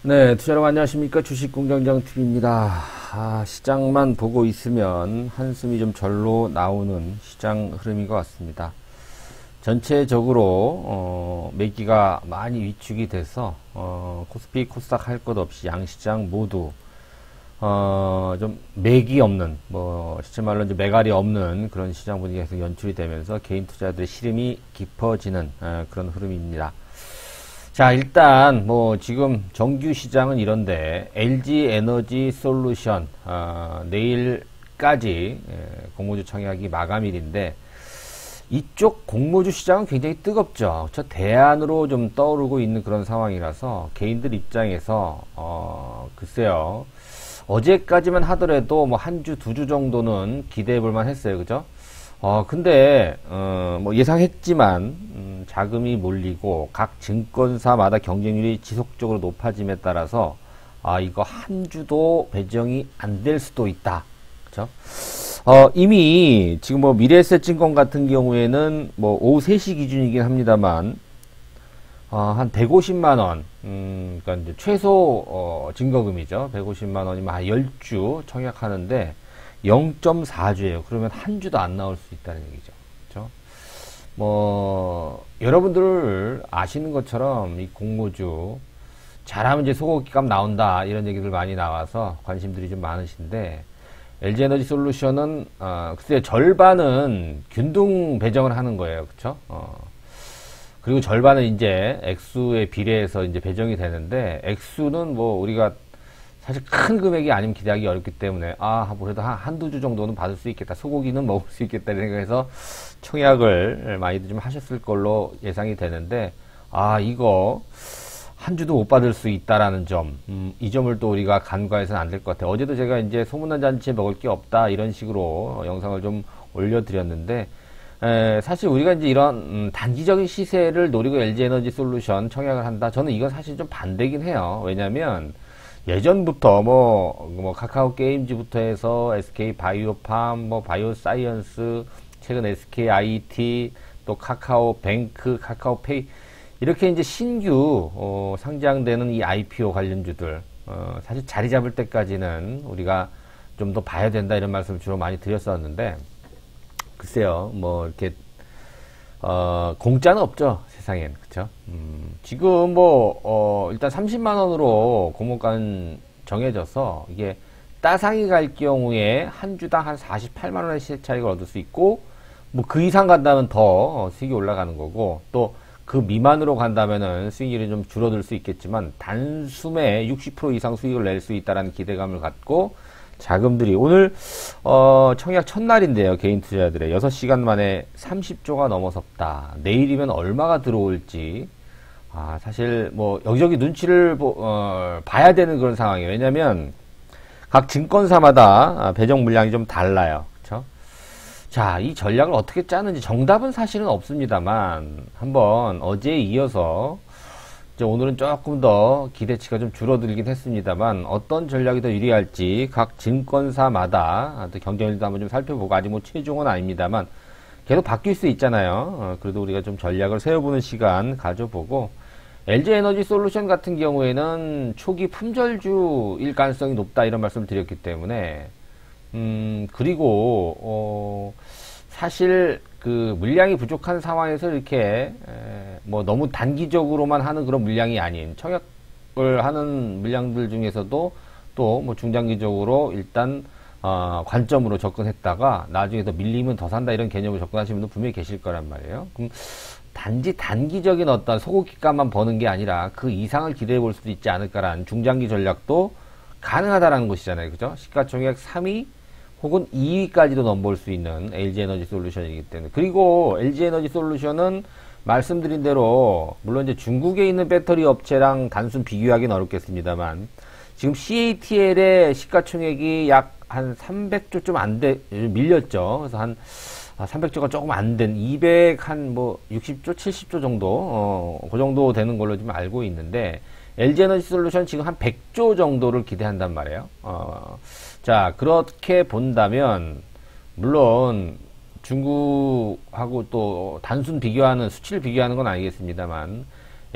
네, 투자로 안녕하십니까. 주식공장장TV입니다. 시장만 보고 있으면 한숨이 좀 절로 나오는 시장 흐름인 것 같습니다. 전체적으로 매기가 많이 위축이 돼서 코스피, 코스닥 할 것 없이 양시장 모두 좀 매기 없는, 실제말로 이제 매갈이 없는 그런 시장 분위기가 계속 연출이 되면서 개인 투자들의 시름이 깊어지는 그런 흐름입니다. 자, 일단 지금 정규 시장은 이런데 LG 에너지 솔루션 내일까지 공모주 청약이 마감일인데 이쪽 공모주 시장은 굉장히 뜨겁죠. 저 대안으로 좀 떠오르고 있는 그런 상황이라서 개인들 입장에서 글쎄요. 어제까지만 하더라도 한 주, 두 주 정도는 기대해 볼 만 했어요. 그죠? 근데 예상했지만 자금이 몰리고 각 증권사마다 경쟁률이 지속적으로 높아짐에 따라서 이거 한 주도 배정이 안 될 수도 있다. 그죠? 이미 지금 미래에셋증권 같은 경우에는 오후 3시 기준이긴 합니다만 한 150만 원, 그러니까 이제 최소 증거금이죠. 150만 원이면 한 10주 청약하는데 0.4주예요. 그러면 한 주도 안 나올 수 있다는 얘기죠. 그렇죠? 여러분들 아시는 것처럼 이 공모주 잘하면 이제 소고기값 나온다 이런 얘기들 많이 나와서 관심들이 좀 많으신데 LG 에너지 솔루션은 글쎄 절반은 균등 배정을 하는 거예요. 그렇죠? 그리고 절반은 이제 액수에 비례해서 이제 배정이 되는데 액수는 우리가 사실 큰 금액이 아니면 기대하기 어렵기 때문에 그래도 한두 주 정도는 받을 수 있겠다. 소고기는 먹을 수 있겠다 생각해서 청약을 많이들 좀 하셨을 걸로 예상이 되는데 이거 한 주도 못 받을 수 있다라는 점, 이 점을 또 우리가 간과해서는 안 될 것 같아요. 어제도 제가 이제 소문난 잔치에 먹을 게 없다 이런 식으로 영상을 좀 올려드렸는데 사실 우리가 이제 이런 단기적인 시세를 노리고 LG 에너지 솔루션 청약을 한다. 저는 이건 사실 좀 반대긴 해요. 왜냐면 예전부터 카카오 게임즈부터 해서 SK 바이오팜, 바이오 사이언스, 최근 SK IT, 또 카카오 뱅크, 카카오페이 이렇게 이제 신규 상장되는 이 IPO 관련주들 사실 자리 잡을 때까지는 우리가 좀 더 봐야 된다 이런 말씀을 주로 많이 드렸었는데 글쎄요, 이렇게 공짜는 없죠 세상엔. 그쵸? 지금 일단 30만원으로 공모가는 정해져서 이게 따상이 갈 경우에 한 주당 한 48만원의 시세 차익을 얻을 수 있고 그 이상 간다면 더 수익이 올라가는 거고 또 그 미만으로 간다면은 수익률이 좀 줄어들 수 있겠지만 단숨에 60% 이상 수익을 낼 수 있다라는 기대감을 갖고 자금들이 오늘 청약 첫날인데요. 개인 투자자들의 6시간 만에 30조가 넘어섰다. 내일이면 얼마가 들어올지 사실 여기저기 눈치를 봐야 되는 그런 상황이에요. 왜냐면 각 증권사마다 배정 물량이 좀 달라요. 그쵸? 자, 이 전략을 어떻게 짜는지 정답은 사실은 없습니다만 한번 어제에 이어서 이제 오늘은 조금 더 기대치가 좀 줄어들긴 했습니다만 어떤 전략이 더 유리할지 각 증권사마다 또 경쟁률도 한번 좀 살펴보고 아직 최종은 아닙니다만 계속 바뀔 수 있잖아요. 그래도 우리가 좀 전략을 세워보는 시간 가져보고 LG 에너지 솔루션 같은 경우에는 초기 품절주일 가능성이 높다 이런 말씀을 드렸기 때문에 그리고 사실 그 물량이 부족한 상황에서 이렇게 너무 단기적으로만 하는 그런 물량이 아닌 청약을 하는 물량들 중에서도 또 중장기적으로 일단 관점으로 접근했다가 나중에 더 밀리면 더 산다 이런 개념으로 접근하시는 분도 분명히 계실 거란 말이에요. 그럼 단지 단기적인 어떤 소고기값만 버는 게 아니라 그 이상을 기대해 볼 수도 있지 않을까라는 중장기 전략도 가능하다라는 것이잖아요. 그죠? 시가총액 3위 혹은 2위까지도 넘볼 수 있는 LG 에너지 솔루션이기 때문에. 그리고 LG 에너지 솔루션은 말씀드린 대로 물론 이제 중국에 있는 배터리 업체랑 단순 비교하기는 어렵겠습니다만 지금 CATL의 시가총액이 약 한 300조 좀 안 돼 밀렸죠. 그래서 한 300조가 조금 안 된 200 한 60조 70조 정도 그 정도 되는 걸로 지금 알고 있는데 LG 에너지 솔루션 지금 한 100조 정도를 기대한단 말이에요. 자, 그렇게 본다면 물론 중국하고 또 단순 비교하는 수치를 비교하는 건 아니겠습니다만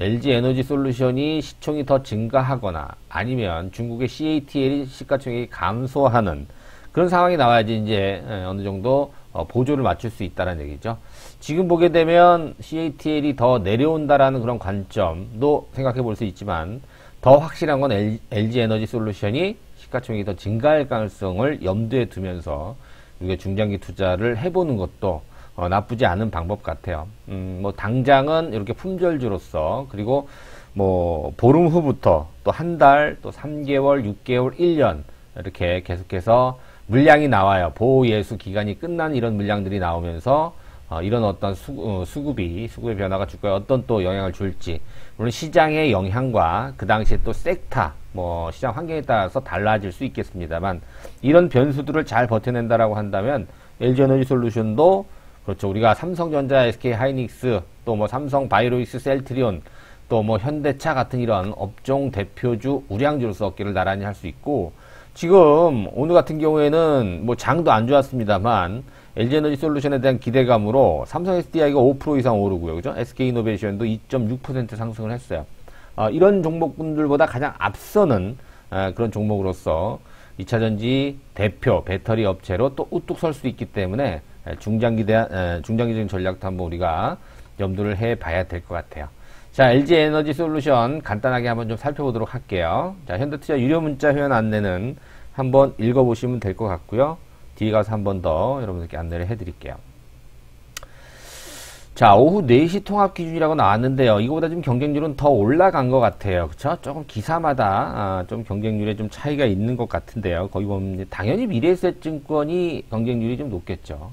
LG 에너지 솔루션이 시총이 더 증가하거나 아니면 중국의 CATL이 시가총액이 감소하는 그런 상황이 나와야지 이제 어느 정도 보조를 맞출 수 있다는 얘기죠. 지금 보게 되면 CATL이 더 내려온다라는 그런 관점도 생각해 볼 수 있지만 더 확실한 건 LG 에너지 솔루션이 시가총액이 더 증가할 가능성을 염두에 두면서 우리가 중장기 투자를 해보는 것도 나쁘지 않은 방법 같아요. 뭐 당장은 이렇게 품절주로서 그리고 뭐 보름 후부터 또 한 달, 또 3개월, 6개월, 1년 이렇게 계속해서 물량이 나와요. 보호예수 기간이 끝난 이런 물량들이 나오면서 이런 어떤 수급의 변화가 주가에 어떤 또 영향을 줄지, 물론 시장의 영향과 그 당시에 또 섹터, 뭐 시장 환경에 따라서 달라질 수 있겠습니다만 이런 변수들을 잘 버텨낸다라고 한다면 LG에너지 솔루션도 그렇죠. 우리가 삼성전자, SK하이닉스, 또 뭐 삼성 바이오로직스, 셀트리온, 또 뭐 현대차 같은 이런 업종 대표주, 우량주로서 어깨를 나란히 할 수 있고, 지금 오늘 같은 경우에는 뭐 장도 안 좋았습니다만 LG에너지 솔루션에 대한 기대감으로 삼성 SDI가 5% 이상 오르고요. 그죠? SK이노베이션도 2.6% 상승을 했어요. 이런 종목군들보다 가장 앞서는 그런 종목으로서 2차전지 대표 배터리 업체로 또 우뚝 설 수 있기 때문에 중장기적인 전략도 한번 우리가 염두를 해 봐야 될 것 같아요. 자, LG 에너지 솔루션 간단하게 한번 좀 살펴보도록 할게요. 자, 현대투자 유료 문자 회원 안내는 한번 읽어보시면 될 것 같고요. 뒤에 가서 한번 더 여러분들께 안내를 해드릴게요. 자, 오후 4시 통합 기준이라고 나왔는데요. 이거보다 좀 경쟁률은 더 올라간 것 같아요. 그쵸? 조금 기사마다 좀 경쟁률에 좀 차이가 있는 것 같은데요. 거기 보면 당연히 미래에셋증권이 경쟁률이 좀 높겠죠.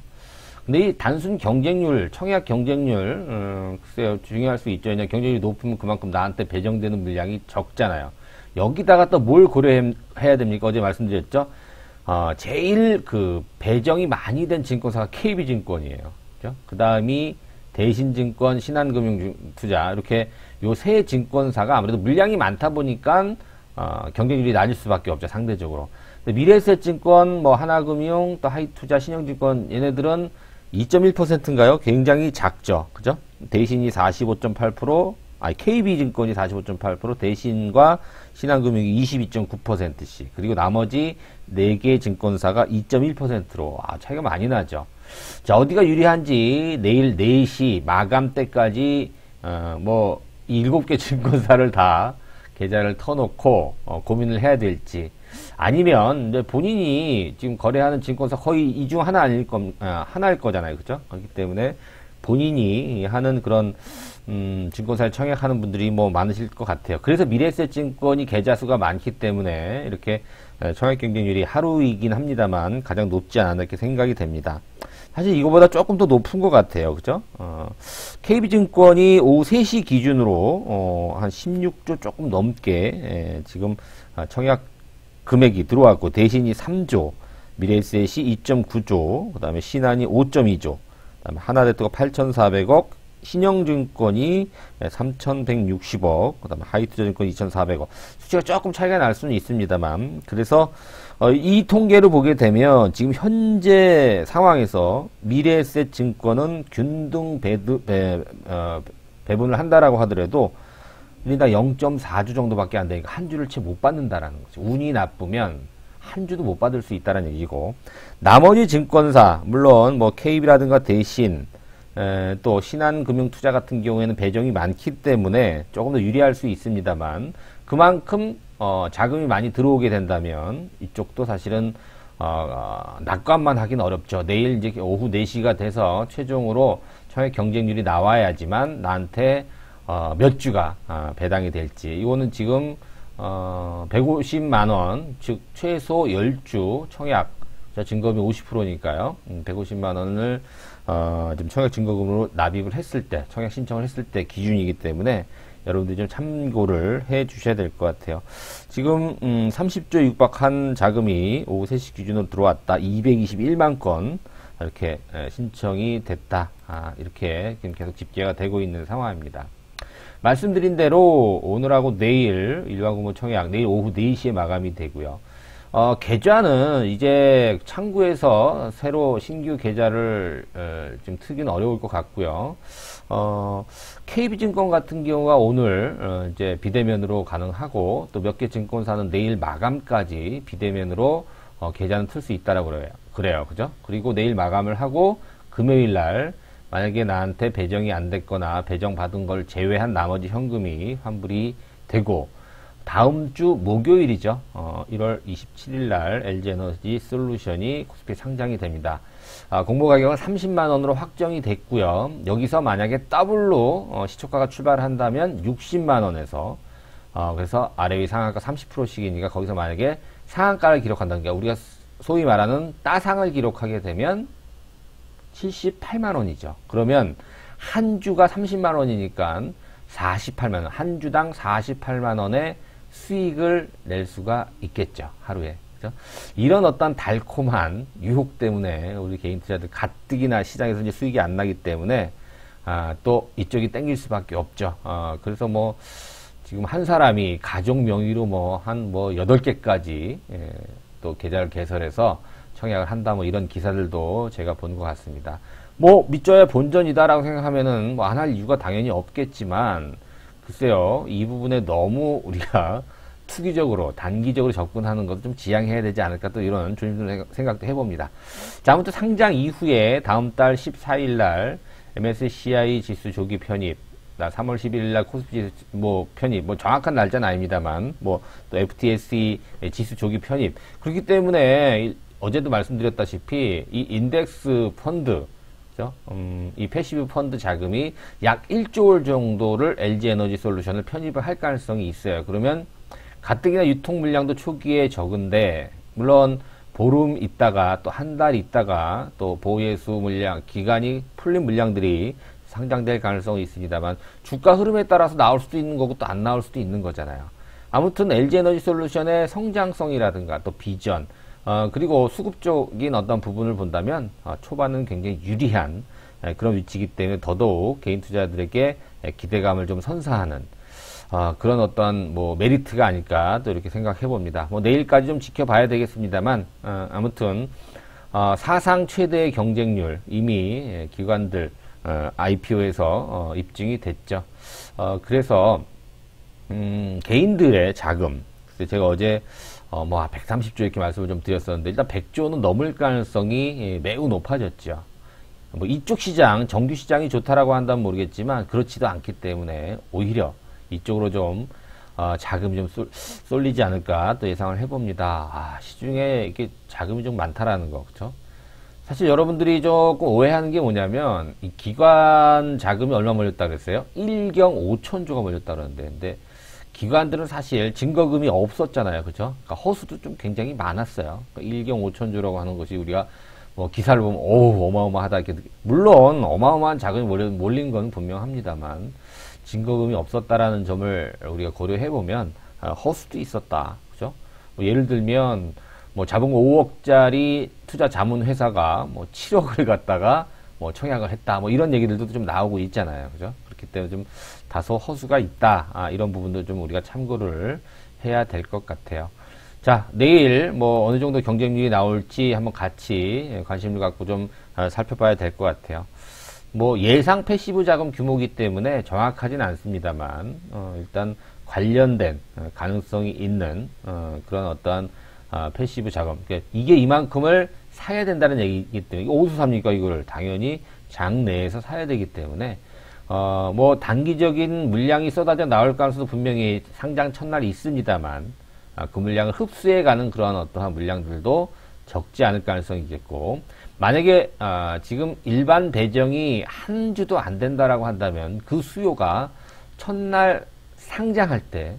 근데 이 단순 경쟁률, 청약 경쟁률, 글쎄요, 중요할 수 있죠. 그냥 경쟁률이 높으면 그만큼 나한테 배정되는 물량이 적잖아요. 여기다가 또 뭘 고려해야 됩니까? 어제 말씀드렸죠? 제일 그 배정이 많이 된 증권사가 KB증권이에요. 그죠? 그 다음이 대신증권, 신한금융투자, 이렇게 요 세 증권사가 아무래도 물량이 많다 보니까, 경쟁률이 낮을 수밖에 없죠, 상대적으로. 미래에셋증권, 뭐, 하나금융, 또 하이투자, 신영증권, 얘네들은 2.1%인가요? 굉장히 작죠. 그죠? 대신이 45.8%, KB증권이 45.8%, 대신과 신한금융이 22.9%씩. 그리고 나머지 4개 증권사가 2.1%로, 차이가 많이 나죠. 자, 어디가 유리한지 내일 4시 마감 때까지, 뭐, 7개 증권사를 다 계좌를 터놓고, 고민을 해야 될지. 아니면 이제 본인이 지금 거래하는 증권사 거의 이 중 하나일 거잖아요. 그죠? 그렇기 때문에 본인이 하는 그런 증권사를 청약하는 분들이 뭐 많으실 것 같아요. 그래서 미래에셋증권이 계좌 수가 많기 때문에 이렇게 청약 경쟁률이 하루이긴 합니다만 가장 높지 않았나 이렇게 생각이 됩니다. 사실 이거보다 조금 더 높은 것 같아요. 그죠? KB증권이 오후 3시 기준으로 한 16조 조금 넘게 지금 청약 금액이 들어왔고, 대신이 3조, 미래에셋이 2.9조, 그 다음에 신한이 5.2조, 그 다음에 하나대투가 8,400억, 신영증권이 3,160억, 그 다음에 하이투자증권이 2,400억. 수치가 조금 차이가 날 수는 있습니다만, 그래서 이 통계를 보게 되면 지금 현재 상황에서 미래에셋증권은 균등 배분을 한다라고 하더라도 일단 0.4주 정도밖에 안 되니까 한 주를 채 못 받는다라는 거죠. 운이 나쁘면 한 주도 못 받을 수 있다는 얘기고, 나머지 증권사, 물론 뭐 KB라든가 대신, 또 신한금융투자 같은 경우에는 배정이 많기 때문에 조금 더 유리할 수 있습니다만, 그만큼 자금이 많이 들어오게 된다면 이쪽도 사실은 낙관만 하긴 어렵죠. 내일 이제 오후 4시가 돼서 최종으로 청약 경쟁률이 나와야지만 나한테 몇 주가 배당이 될지. 이거는 지금 150만원, 즉 최소 10주 청약 증거금이 50%니까요. 150만원을 지금 청약 증거금으로 납입을 했을 때, 청약 신청을 했을 때 기준이기 때문에 여러분들이 좀 참고를 해 주셔야 될 것 같아요. 지금 30조 육박한 자금이 오후 3시 기준으로 들어왔다. 221만 건 이렇게 신청이 됐다. 이렇게 지금 계속 집계가 되고 있는 상황입니다. 말씀드린 대로 오늘하고 내일 일반공모 청약 내일 오후 4시에 마감이 되고요. 계좌는 이제 창구에서 새로 신규 계좌를 좀 트기는 어려울 것 같고요. KB증권 같은 경우가 오늘 이제 비대면으로 가능하고 또 몇 개 증권사는 내일 마감까지 비대면으로 계좌는 틀 수 있다라고 그래요. 그죠? 그리고 내일 마감을 하고 금요일 날 만약에 나한테 배정이 안 됐거나 배정 받은 걸 제외한 나머지 현금이 환불이 되고 다음 주 목요일이죠. 1월 27일 날 LG에너지 솔루션이 코스피에 상장이 됩니다. 공모 가격은 30만 원으로 확정이 됐고요. 여기서 만약에 더블로 시초가가 출발한다면 60만 원에서 그래서 아래 위 상한가 30%씩이니까 거기서 만약에 상한가를 기록한다는 게 우리가 소위 말하는 따상을 기록하게 되면 78만 원이죠. 그러면 한 주가 30만 원이니까 48만 원, 한 주당 48만 원의 수익을 낼 수가 있겠죠. 하루에. 그죠? 이런 어떤 달콤한 유혹 때문에 우리 개인 투자들 가뜩이나 시장에서 이제 수익이 안 나기 때문에 또 이쪽이 땡길 수밖에 없죠. 그래서 뭐 지금 한 사람이 가족 명의로 한 8개까지 또 계좌를 개설해서 청약을 한다 뭐 이런 기사들도 제가 본 것 같습니다. 뭐 믿져야 본전이다라고 생각하면은 안 할 이유가 당연히 없겠지만 글쎄요, 이 부분에 너무 우리가 투기적으로, 단기적으로 접근하는 것도 좀 지양해야 되지 않을까 또 이런 조심스러운 생각도 해봅니다. 자, 아무튼 상장 이후에 다음 달 14일 날 MSCI 지수 조기 편입, 3월 11일 날 코스피 편입, 정확한 날짜는 아닙니다만, 또 FTSE 지수 조기 편입. 그렇기 때문에 어제도 말씀드렸다시피 이 인덱스 펀드, 이 패시브 펀드 자금이 약 1조 원 정도를 LG에너지 솔루션을 편입을 할 가능성이 있어요. 그러면 가뜩이나 유통 물량도 초기에 적은데 물론 보름 있다가 또 한 달 있다가 또 보예수 물량, 기간이 풀린 물량들이 상장될 가능성이 있습니다만 주가 흐름에 따라서 나올 수도 있는 거고 또 안 나올 수도 있는 거잖아요. 아무튼 LG에너지 솔루션의 성장성이라든가 또 비전, 그리고 수급적인 어떤 부분을 본다면 초반은 굉장히 유리한 그런 위치이기 때문에 더더욱 개인 투자자들에게 기대감을 좀 선사하는 그런 어떤 메리트가 아닐까 또 이렇게 생각해 봅니다. 내일까지 좀 지켜봐야 되겠습니다만 아무튼 사상 최대의 경쟁률 이미 기관들 IPO에서 입증이 됐죠. 그래서 개인들의 자금, 제가 어제 130조 이렇게 말씀을 좀 드렸었는데 일단 100조는 넘을 가능성이 매우 높아졌죠. 이쪽 시장, 정규 시장이 좋다라고 한다면 모르겠지만 그렇지도 않기 때문에 오히려 이쪽으로 좀 자금이 좀 쏠리지 않을까 또 예상을 해봅니다. 시중에 이게 자금이 좀 많다라는 거, 그렇죠? 사실 여러분들이 조금 오해하는 게 뭐냐면 이 기관 자금이 얼마 몰렸다 그랬어요? 1경 5천조가 몰렸다 그러는데, 근데 기관들은 사실 증거금이 없었잖아요. 그죠? 그러니까 허수도 좀 굉장히 많았어요. 그러니까 1경 5천조라고 하는 것이 우리가 기사를 보면, 어마어마하다. 이렇게. 물론, 어마어마한 자금이 몰린 건 분명합니다만, 증거금이 없었다라는 점을 우리가 고려해보면, 허수도 있었다. 그죠? 예를 들면, 자본 5억짜리 투자 자문 회사가 7억을 갖다가 청약을 했다. 이런 얘기들도 좀 나오고 있잖아요. 그죠? 그렇기 때문에 좀 다소 허수가 있다. 이런 부분도 좀 우리가 참고를 해야 될 것 같아요. 자, 내일 어느 정도 경쟁률이 나올지 한번 같이 관심을 갖고 좀 살펴봐야 될 것 같아요. 예상 패시브 자금 규모이기 때문에 정확하진 않습니다만, 일단 관련된 가능성이 있는 그런 어떤 패시브 자금. 그러니까 이게 이만큼을 사야 된다는 얘기이기 때문에, 이거 어디서 삽니까? 이거를 당연히 장 내에서 사야 되기 때문에, 단기적인 물량이 쏟아져 나올 가능성도 분명히 상장 첫날 있습니다만, 그 물량을 흡수해가는 그런 어떠한 물량들도 적지 않을 가능성이 있겠고, 만약에, 지금 일반 배정이 한 주도 안 된다라고 한다면 그 수요가 첫날 상장할 때,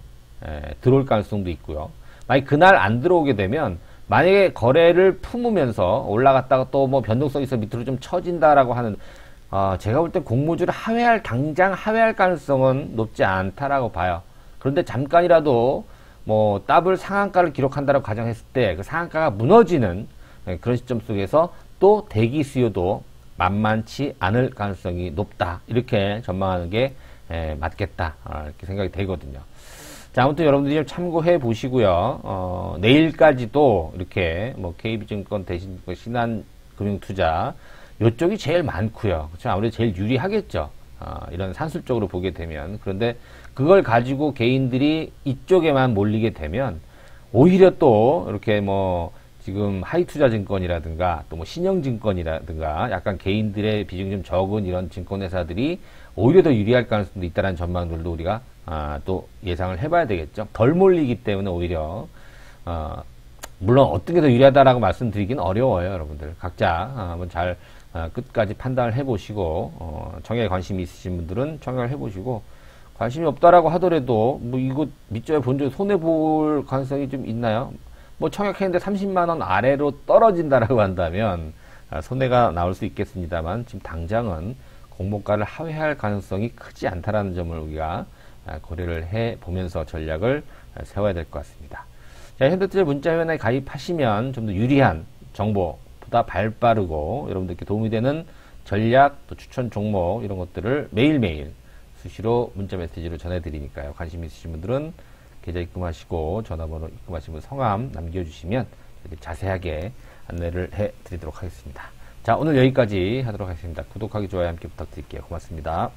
들어올 가능성도 있고요. 만약 그날 안 들어오게 되면, 만약에 거래를 품으면서 올라갔다가 또 변동성이 있어 밑으로 좀 처진다라고 하는, 제가 볼 때 공모주를 당장 하회할 가능성은 높지 않다라고 봐요. 그런데 잠깐이라도 더블 상한가를 기록한다라고 가정했을 때 그 상한가가 무너지는 그런 시점 속에서 또 대기 수요도 만만치 않을 가능성이 높다. 이렇게 전망하는 게 맞겠다. 이렇게 생각이 되거든요. 자, 아무튼 여러분들이 좀 참고해 보시고요. 내일까지도 이렇게 뭐 KB증권 대신 신한금융투자 요쪽이 제일 많고요. 그렇죠? 아무래도 제일 유리하겠죠. 이런 산술적으로 보게 되면. 그런데 그걸 가지고 개인들이 이쪽에만 몰리게 되면 오히려 또 이렇게 뭐 지금 하이투자증권이라든가 또 뭐 신영증권이라든가 약간 개인들의 비중이 좀 적은 이런 증권회사들이 오히려 더 유리할 가능성도 있다는 전망들도 우리가 또 예상을 해봐야 되겠죠. 덜 몰리기 때문에 오히려 물론 어떤 게 더 유리하다라고 말씀드리긴 어려워요, 여러분들. 각자 한번 잘 끝까지 판단을 해보시고 청약에 관심이 있으신 분들은 청약을 해보시고 관심이 없다라고 하더라도 뭐 이거 밑줄에 본전 손해 볼 가능성이 좀 있나요? 뭐 청약했는데 30만 원 아래로 떨어진다라고 한다면 손해가 나올 수 있겠습니다만 지금 당장은 공모가를 하회할 가능성이 크지 않다라는 점을 우리가 고려를 해 보면서 전략을 세워야 될 것 같습니다. 자, 현대투자 문자회원에 가입하시면 좀 더 유리한 정보보다 발빠르고 여러분들께 도움이 되는 전략, 또 추천 종목 이런 것들을 매일매일 수시로 문자 메시지로 전해드리니까요. 관심 있으신 분들은 계좌 입금하시고 전화번호 입금하신 분 성함 남겨주시면 자세하게 안내를 해드리도록 하겠습니다. 자, 오늘 여기까지 하도록 하겠습니다. 구독하기, 좋아요 함께 부탁드릴게요. 고맙습니다.